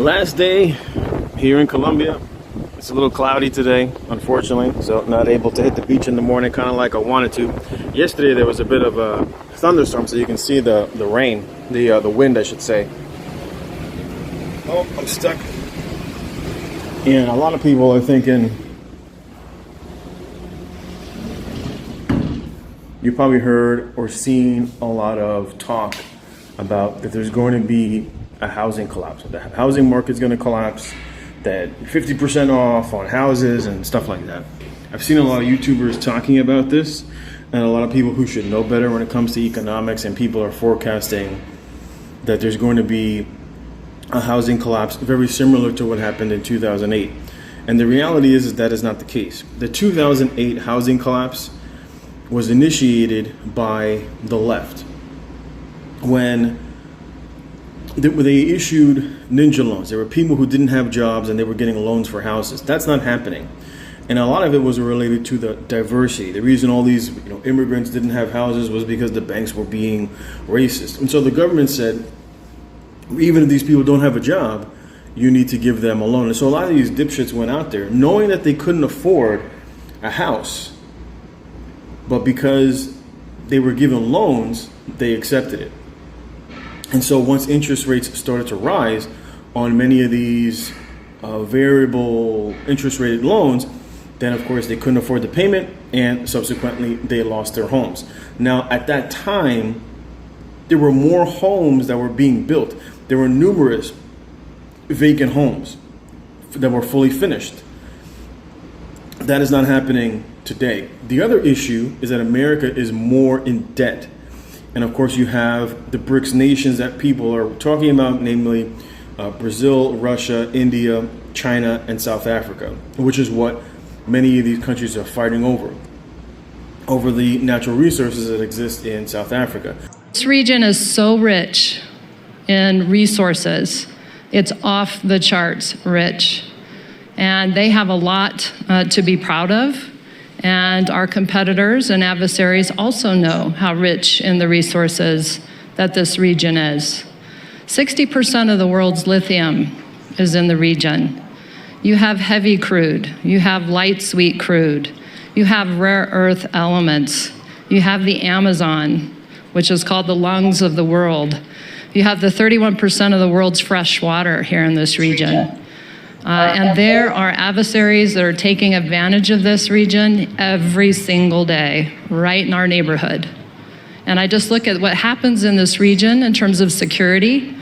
Last day here in Colombia. It's a little cloudy today, unfortunately, so not able to hit the beach in the morning, kind of like I wanted to. Yesterday there was a bit of a thunderstorm, so you can see the rain, the wind, I should say. Oh, I'm stuck. And a lot of people are thinking, you probably heard or seen a lot of talk about that there's going to be a housing collapse. The housing market's going to collapse, that 50% off on houses and stuff like that. I've seen a lot of YouTubers talking about this, and a lot of people who should know better when it comes to economics, and people are forecasting that there's going to be a housing collapse very similar to what happened in 2008. And the reality is that is not the case. The 2008 housing collapse was initiated by the left when they issued ninja loans. There were people who didn't have jobs and they were getting loans for houses. That's not happening. And a lot of it was related to the diversity. The reason all these immigrants didn't have houses was because the banks were being racist. And so the government said, even if these people don't have a job, you need to give them a loan. And so a lot of these dipshits went out there knowing that they couldn't afford a house, but because they were given loans, they accepted it. And so once interest rates started to rise on many of these variable interest rated loans, then of course they couldn't afford the payment, and subsequently they lost their homes. Now at that time, there were more homes that were being built. There were numerous vacant homes that were fully finished. That is not happening today. The other issue is that America is more in debt. And of course, you have the BRICS nations that people are talking about, namely Brazil, Russia, India, China, and South Africa, which is what many of these countries are fighting over the natural resources that exist in South Africa. This region is so rich in resources. It's off the charts rich. And they have a lot to be proud of. And our competitors and adversaries also know how rich in the resources that this region is. 60% of the world's lithium is in the region. You have heavy crude, you have light sweet crude, you have rare earth elements, you have the Amazon, which is called the lungs of the world. You have the 31% of the world's fresh water here in this region. And there are adversaries that are taking advantage of this region every single day, right in our neighborhood. And I just look at what happens in this region in terms of security,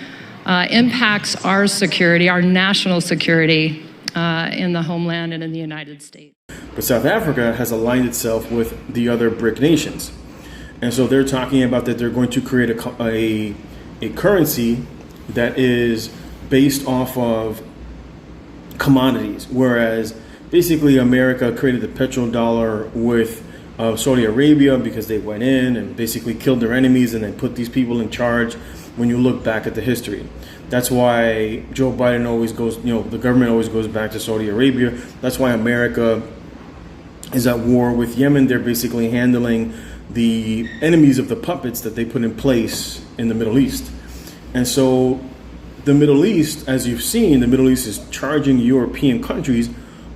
impacts our security, our national security in the homeland and in the United States. But South Africa has aligned itself with the other BRIC nations. And so they're talking about that they're going to create a currency that is based off of commodities, whereas basically America created the petrodollar with Saudi Arabia because they went in and basically killed their enemies and then put these people in charge. When you look back at the history, that's why Joe Biden always goes, the government always goes back to Saudi Arabia. That's why America is at war with Yemen. They're basically handling the enemies of the puppets that they put in place in the Middle East. And so the Middle East, as you've seen, the Middle East is charging European countries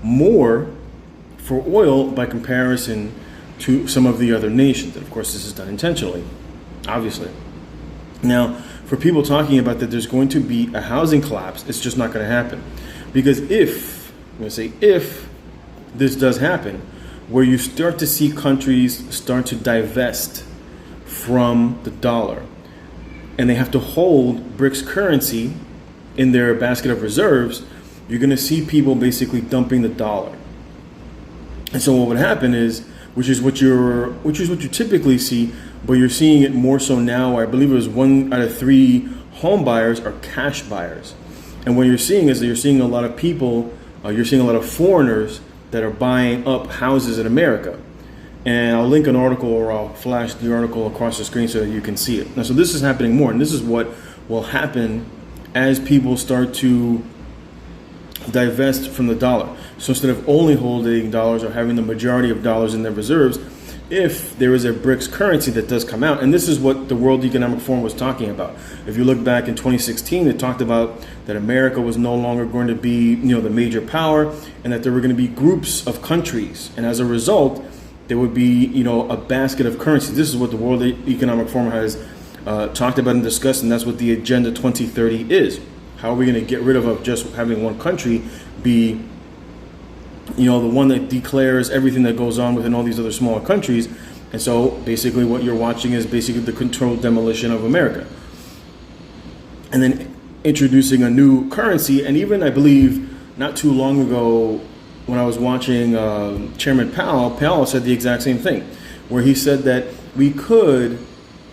more for oil by comparison to some of the other nations. And of course, this is done intentionally, obviously. Now, for people talking about that there's going to be a housing collapse, it's just not going to happen. Because if this does happen, where you start to see countries start to divest from the dollar, and they have to hold BRICS currency in their basket of reserves, you're going to see people basically dumping the dollar. And so what would happen is, which is what you typically see, but you're seeing it more so now. I believe it was 1 out of 3 home buyers are cash buyers. And what you're seeing is that you're seeing a lot of people, you're seeing a lot of foreigners that are buying up houses in America. And I'll link an article, or I'll flash the article across the screen so that you can see it. Now, so this is happening more, and this is what will happen as people start to divest from the dollar. So instead of only holding dollars or having the majority of dollars in their reserves, if there is a BRICS currency that does come out, and this is what the World Economic Forum was talking about. If you look back in 2016, it talked about that America was no longer going to be, the major power, and that there were going to be groups of countries, and as a result, there would be, a basket of currencies. This is what the World Economic Forum has talked about and discussed, and that's what the Agenda 2030 is. How are we going to get rid of just having one country be, the one that declares everything that goes on within all these other smaller countries? And so basically what you're watching is basically the controlled demolition of America. And then introducing a new currency. And even, I believe, not too long ago, when I was watching Chairman Powell said the exact same thing, where he said that we could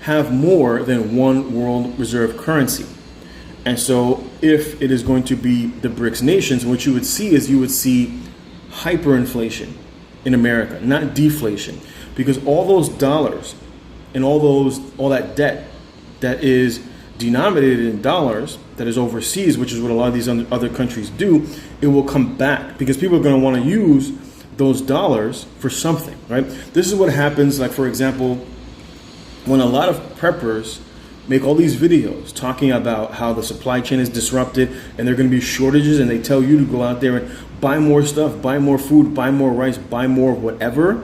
have more than one world reserve currency. And so if it is going to be the BRICS nations, what you would see hyperinflation in America, not deflation, because all those dollars and all that debt that is denominated in dollars that is overseas, which is what a lot of these other countries do, it will come back because people are going to want to use those dollars for something, right? This is what happens, like, for example, when a lot of preppers make all these videos talking about how the supply chain is disrupted and there are going to be shortages, and they tell you to go out there and buy more stuff, buy more food, buy more rice, buy more whatever,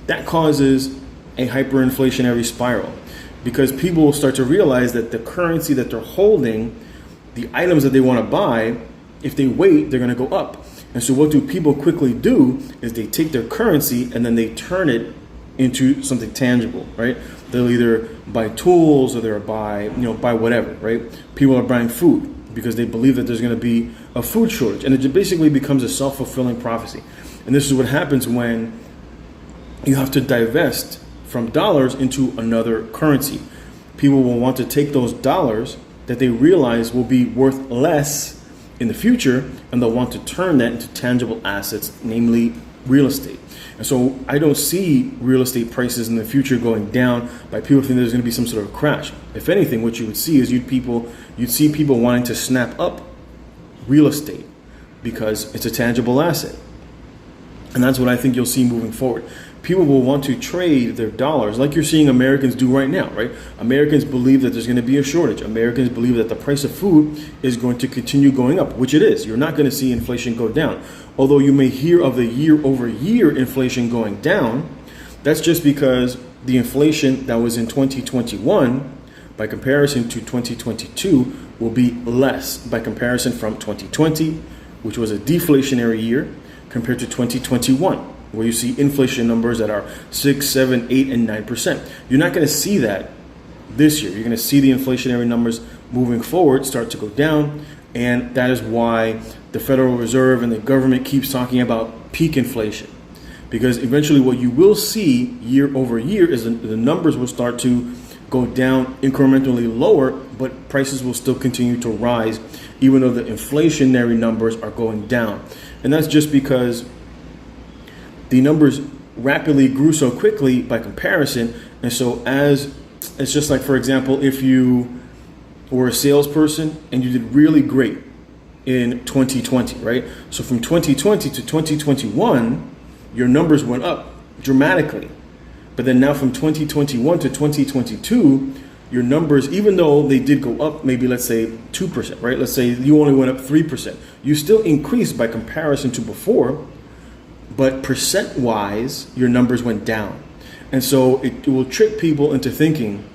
that causes a hyperinflationary spiral, because people will start to realize that the currency that they're holding, the items that they want to buy, if they wait, they're going to go up. And so what do people quickly do is they take their currency and then they turn it into something tangible, right? They'll either buy tools or they'll buy whatever, right? People are buying food because they believe that there's going to be a food shortage, and it basically becomes a self-fulfilling prophecy. And this is what happens when you have to divest from dollars into another currency. People will want to take those dollars that they realize will be worth less in the future, and they'll want to turn that into tangible assets, namely real estate. And so I don't see real estate prices in the future going down by people thinking there's going to be some sort of crash. If anything, what you would see is you'd see people wanting to snap up real estate because it's a tangible asset. And that's what I think you'll see moving forward. People will want to trade their dollars like you're seeing Americans do right now, right? Americans believe that there's going to be a shortage. Americans believe that the price of food is going to continue going up, which it is. You're not going to see inflation go down. Although you may hear of the year-over-year inflation going down, that's just because the inflation that was in 2021, by comparison to 2022, will be less by comparison from 2020, which was a deflationary year, compared to 2021, where you see inflation numbers that are 6, 7, 8, and 9%. You're not going to see that this year. You're going to see the inflationary numbers moving forward start to go down, and that is why the Federal Reserve and the government keeps talking about peak inflation, because eventually what you will see year over year is the numbers will start to go down incrementally lower, but prices will still continue to rise, even though the inflationary numbers are going down. And that's just because the numbers rapidly grew so quickly by comparison. And so it's just like, for example, if you were a salesperson and you did really great in 2020, right? So from 2020 to 2021, your numbers went up dramatically. But then now from 2021 to 2022, your numbers, even though they did go up, maybe let's say 2%, right? Let's say you only went up 3%. You still increased by comparison to before, but percent-wise, your numbers went down. And so it will trick people into thinking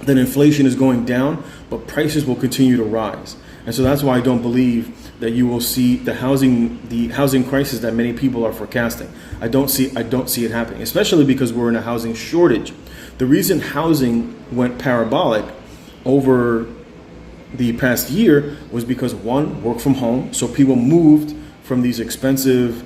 that inflation is going down, but prices will continue to rise. And so that's why I don't believe that you will see the housing crisis that many people are forecasting. I don't see it happening, especially because we're in a housing shortage. The reason housing went parabolic over the past year was because, one, work from home. So people moved from these expensive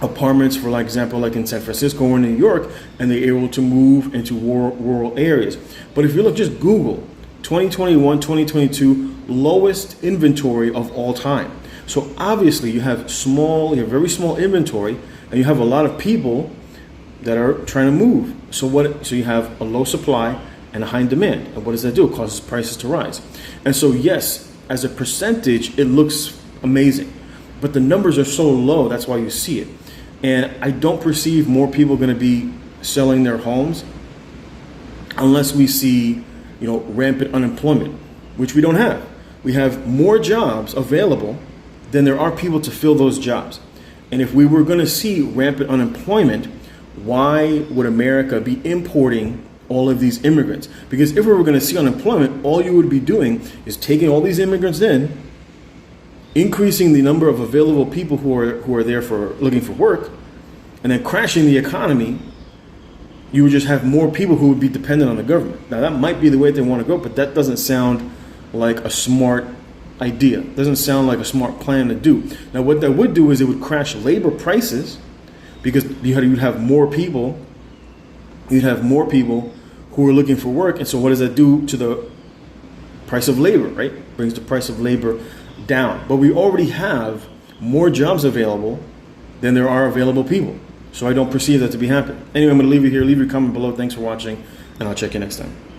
apartments, for example, like in San Francisco or New York, and they're able to move into rural areas. But if you look, just Google 2021, 2022 lowest inventory of all time. So obviously you have very small inventory, and you have a lot of people that are trying to move. So you have a low supply and a high demand. And what does that do? It causes prices to rise. And so yes, as a percentage, it looks amazing, but the numbers are so low, that's why you see it. And I don't perceive more people going to be selling their homes unless we see, rampant unemployment, which we don't have. We have more jobs available than there are people to fill those jobs. And if we were going to see rampant unemployment, why would America be importing all of these immigrants? Because if we were going to see unemployment, all you would be doing is taking all these immigrants in, increasing the number of available people who are there for looking for work, and then crashing the economy. You would just have more people who would be dependent on the government. Now that might be the way they want to go, but that doesn't sound like a smart idea. It doesn't sound like a smart plan to do. Now what that would do is it would crash labor prices, because you'd have more people. You'd have more people who are looking for work, and so what does that do to the price of labor, right? Brings the price of labor down. But we already have more jobs available than there are available people. So I don't perceive that to be happening. Anyway, I'm going to leave you here. Leave your comment below. Thanks for watching, and I'll check you next time.